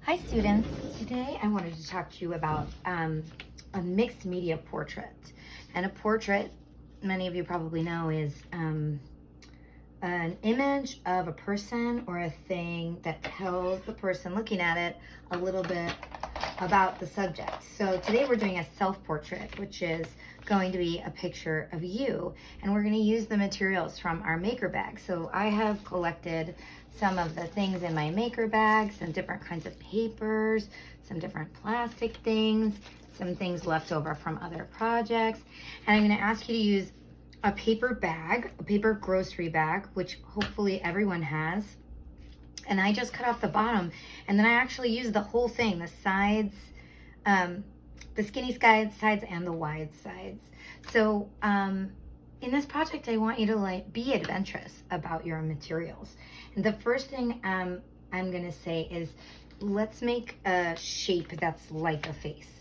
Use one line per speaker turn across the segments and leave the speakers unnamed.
Hi students, today I wanted to talk to you about a mixed media portrait. And a portrait, many of you probably know, is an image of a person or a thing that tells the person looking at it a little bit about the subject. So today we're doing a self-portrait, which is going to be a picture of you. And we're going to use the materials from our maker bag. So I have collected some of the things in my maker bag, some different kinds of papers, some different plastic things, some things left over from other projects. And I'm going to ask you to use a paper bag, a paper grocery bag, which hopefully everyone has. And I just cut off the bottom, and then I actually used the whole thing, the sides, the skinny sides and the wide sides. So in this project, I want you to be adventurous about your materials. And the first thing I'm gonna say is, let's make a shape that's like a face.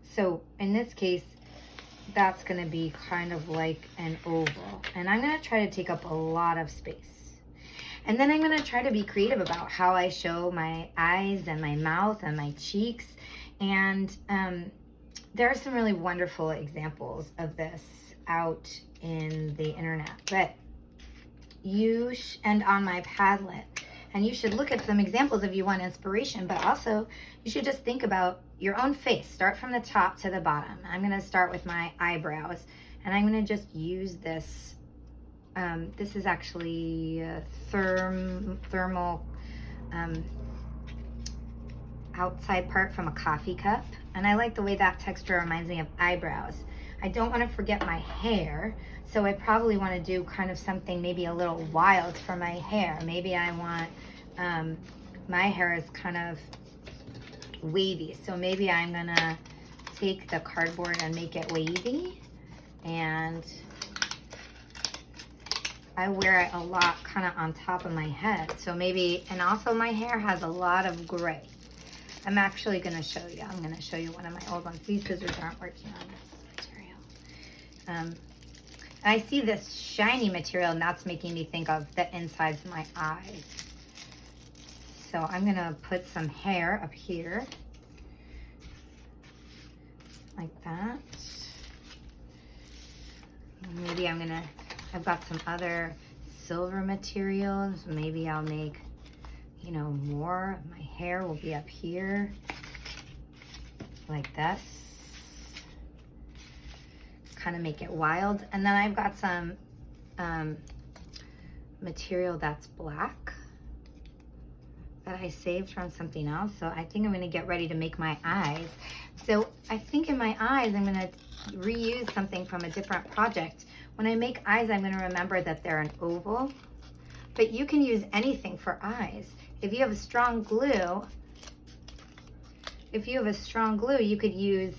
So in this case, that's gonna be kind of like an oval. And I'm gonna try to take up a lot of space. And then I'm gonna try to be creative about how I show my eyes and my mouth and my cheeks. And there are some really wonderful examples of this out in the internet. But and on my Padlet, and you should look at some examples if you want inspiration, but also you should just think about your own face. Start from the top to the bottom. I'm gonna start with my eyebrows, and I'm gonna just use this. This is actually a thermal outside part from a coffee cup. And I like the way that texture reminds me of eyebrows. I don't want to forget my hair, so I probably want to do kind of something maybe a little wild for my hair. Maybe I want, my hair is kind of wavy, so maybe I'm gonna take the cardboard and make it wavy. And I wear it a lot kind of on top of my head. So maybe, and also my hair has a lot of gray. I'm actually gonna show you. I'm gonna show you one of my old ones. These scissors aren't working on this material. I see this shiny material, and that's making me think of the insides of my eyes. So I'm gonna put some hair up here, like that. Maybe I've got some other silver materials. Maybe I'll make, more. My hair will be up here, like this. Kind of make it wild. And then I've got some material that's black that I saved from something else. So I think I'm gonna get ready to make my eyes. So I think in my eyes, I'm gonna reuse something from a different project. When I make eyes, I'm gonna remember that they're an oval, but you can use anything for eyes. If you have a strong glue, you could use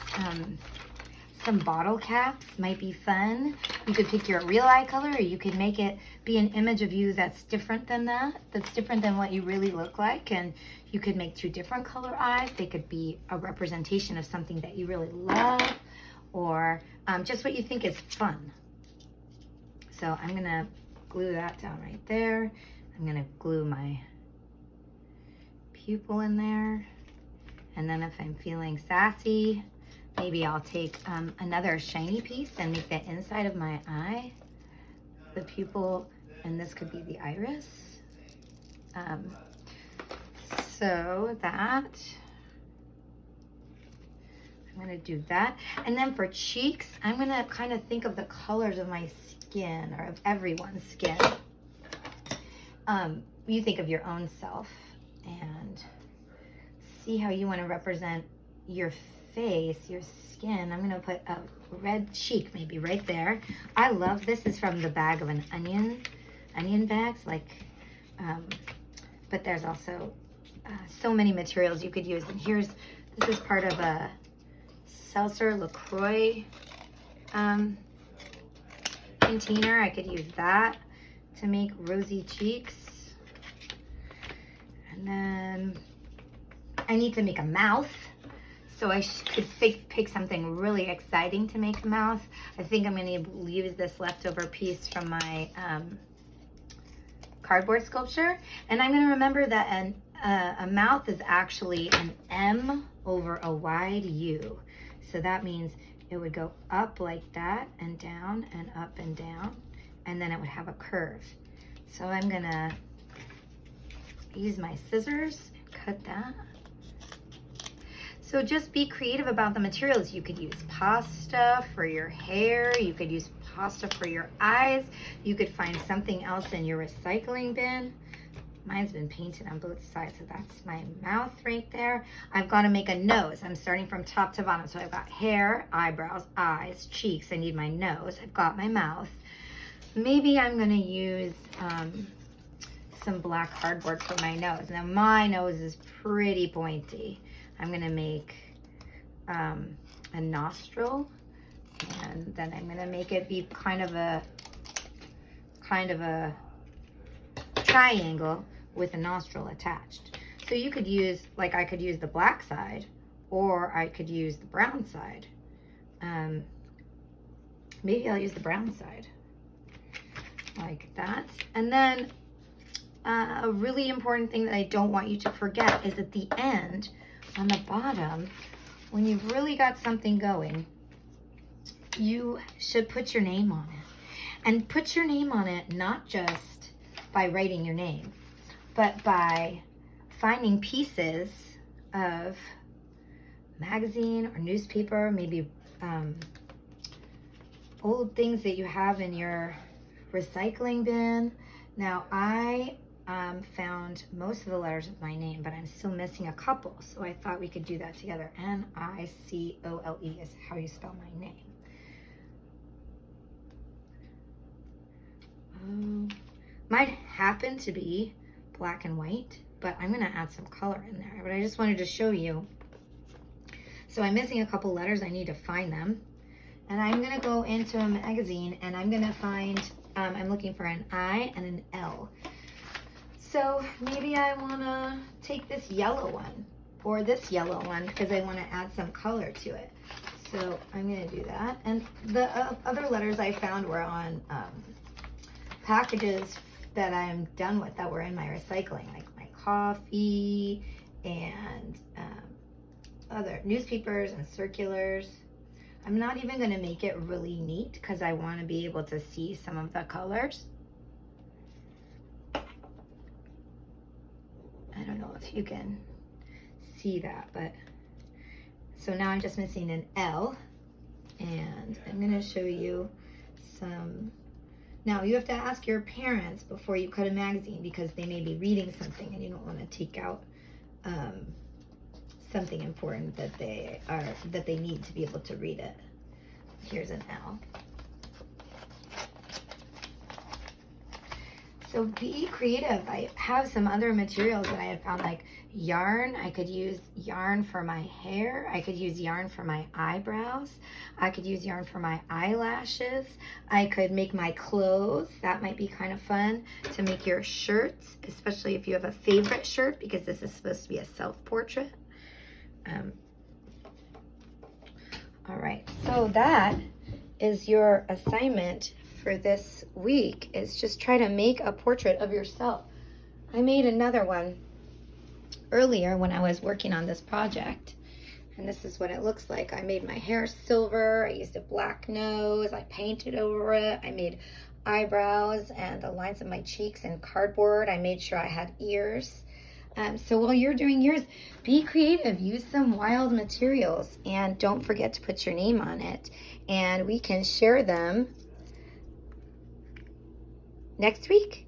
some bottle caps, might be fun. You could pick your real eye color, or you could make it be an image of you that's different than that, that's different than what you really look like. And you could make two different color eyes. They could be a representation of something that you really love, or just what you think is fun. So I'm gonna glue that down right there. I'm gonna glue my pupil in there. And then if I'm feeling sassy, maybe I'll take another shiny piece and make the inside of my eye the pupil, and this could be the iris. So that, I'm gonna do that. And then for cheeks, I'm gonna kind of think of the colors of my skin, or of everyone's skin. You think of your own self and see how you want to represent your face, your skin. I'm gonna put a red cheek maybe right there. I love, this is from the bag of an onion bags, but there's also so many materials you could use. And this is part of a seltzer LaCroix container. I could use that to make rosy cheeks. And then I need to make a mouth. So I could pick something really exciting to make a mouth. I think I'm gonna use this leftover piece from my cardboard sculpture. And I'm gonna remember that a mouth is actually an M over a wide U. So that means it would go up like that and down and up and down, and then it would have a curve. So I'm gonna use my scissors, cut that. So just be creative about the materials. You could use pasta for your hair. You could use pasta for your eyes. You could find something else in your recycling bin. Mine's been painted on both sides, so that's my mouth right there. I've got to make a nose. I'm starting from top to bottom. So I've got hair, eyebrows, eyes, cheeks. I need my nose. I've got my mouth. Maybe I'm going to use some black cardboard for my nose. Now my nose is pretty pointy. I'm going to make a nostril, and then I'm going to make it be kind of a triangle with a nostril attached. So you could use, like I could use the black side, or I could use the brown side. Maybe I'll use the brown side like that. And then a really important thing that I don't want you to forget is at the end, on the bottom, when you've really got something going, you should put your name on it. And put your name on it not just by writing your name, but by finding pieces of magazine or newspaper, maybe old things that you have in your recycling bin. Now I found most of the letters of my name, but I'm still missing a couple, so I thought we could do that together. Nicole is how you spell my name. Might happen to be black and white, but I'm going to add some color in there. But I just wanted to show you. So I'm missing a couple letters. I need to find them. And I'm going to go into a magazine, and I'm going to find, I'm looking for an I and an L. So maybe I want to take this yellow one or this yellow one because I want to add some color to it. So I'm going to do that. And the other letters I found were on packages that I'm done with that were in my recycling, like my coffee and other newspapers and circulars. I'm not even going to make it really neat because I want to be able to see some of the colors. I don't know if you can see that, but so now I'm just missing an L, and I'm going to show you some. Now you have to ask your parents before you cut a magazine because they may be reading something and you don't want to take out something important that they need to be able to read it. Here's an L. So be creative. I have some other materials that I had found, like yarn. I could use yarn for my hair. I could use yarn for my eyebrows. I could use yarn for my eyelashes. I could make my clothes. That might be kind of fun to make your shirts, especially if you have a favorite shirt, because this is supposed to be a self-portrait. All right, so that is your assignment for this week, is just try to make a portrait of yourself. I made another one earlier when I was working on this project, and this is what it looks like. I made my hair silver. I used a black nose. I painted over it. I made eyebrows and the lines of my cheeks in cardboard. I made sure I had ears. So while you're doing yours, be creative. Use some wild materials, and don't forget to put your name on it, and we can share them next week.